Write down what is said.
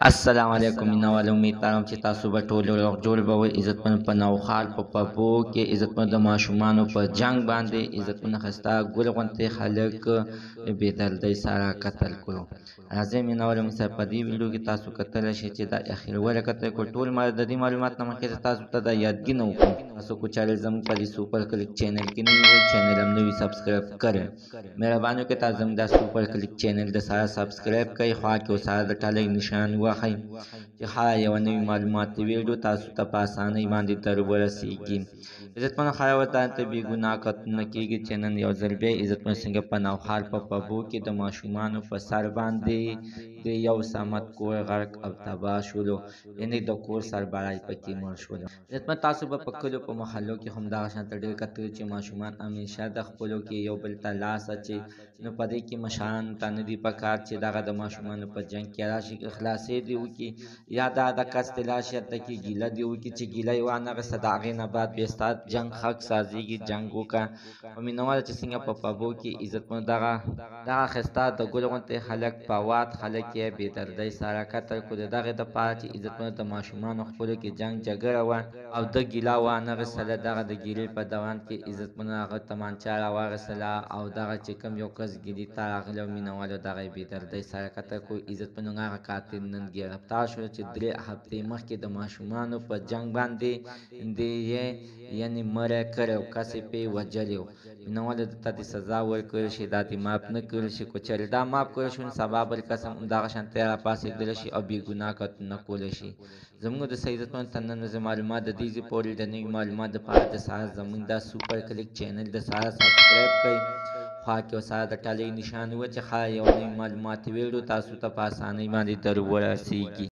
السلام علیکم مینوال امید لرم چې تاسو به ټول روغ جوړ به وئ. عزتمن په نوخال په پبو کې عزتمن د ماشومانو په جنگ باندې عزتمن خسته ګل غونتې خلک بې دردۍ سره قتل کړو. راځئ مینوال موږ په دې ویډیو کې تاسو کتلی شئ چې دا اخر ولې قتل کړو. ټول د دې معلومات نه مخکې زه تاسو ته دا یادګي نه وکړم. تاسو کو چینل زموږ په دې سپر کلیک چینل کې نوي وئ، چینل هم نوي سبسکرایب کړئ. مهرباني وکړئ تاسو زموږ دا سپر کلیک چینل د سره سبسکرایب کړئ، خوا کې سره د ټالۍ نشان وهئ چې هر یوه نوې معلوماتي ویډیو تاسو ته په اسانۍ باندې در ورسیږي. عزتمنو خلکو ته بې ګناه قتلونه کېږي چې نن یو ځل بیا عزتمن څنګه په نوخال په پبو کې د ماشومانو په سر باندې د یو صمد کور غرق او تباه شولو، یعنې د کور سربرای پکې مړ شولو. عزتمن تاسو به په کلیو په محلو کې همدغه شانته ډېر کتلي چې ماشومان همیشه د خپلو کې یو بل ته لاس اچوي. نو په دې کې مشرانو ته نه دي پکار چې دغه د ماشومانو په جنګ کې راشي، خلاصې دې وکړي یا د کس د لاس ته کې ګیله دې وکړي چې ګیله یې وانغسته، د هغې نه بعد بیا ستا جنګ حق سازېږي. جنګ وکړه په مینواله چې څنګه په پبو کې عزتمنو دغه ښایسته د ګل غوندې خلک په واد خلک یې بې دردۍ سره قتل کړو. د دغې دپاره چې عزتمنو د ماشومانو خپلو کې جنګ جګړه وه او ده ګیله وانغېستله. دغه د ګیلې په دوران کې عزتمنو هغه تمانچه راواخیستله او دغه چې کوم یو کس ګیلې ته راغلی و مینوالو دغه یې بې دردۍ سره قتل کړو. عزتمنو هغه قاتل نن ګرفتار شو چې 3 هفتې مخکې د ماشومانو په جنګ باندې یې یعنې مړی کړی او کس یې پرې وژلی و. مینوالو ته دې سزا ورکړل شي، دا دې معاف نه کړل شي. که چېرې دا معاف کړل شي نو سبا بل کس هم همدغه شانتې راپاڅېدلی شي او بې ګناه قتلونه کولی شي. زموږ د عزتمنو تر نن ورځې معلومات د دې ځای پورې د نوي معلومات دپاره د سره زموږ دا سوپر کلیک چینل د سره سبسکرایب کړئ، خوا کې ورسره د ټالۍ نشان ووهئ چې هر یوه نوې معلوماتي ویډیو تاسو ته په اسانۍ باندې در ورسیږي.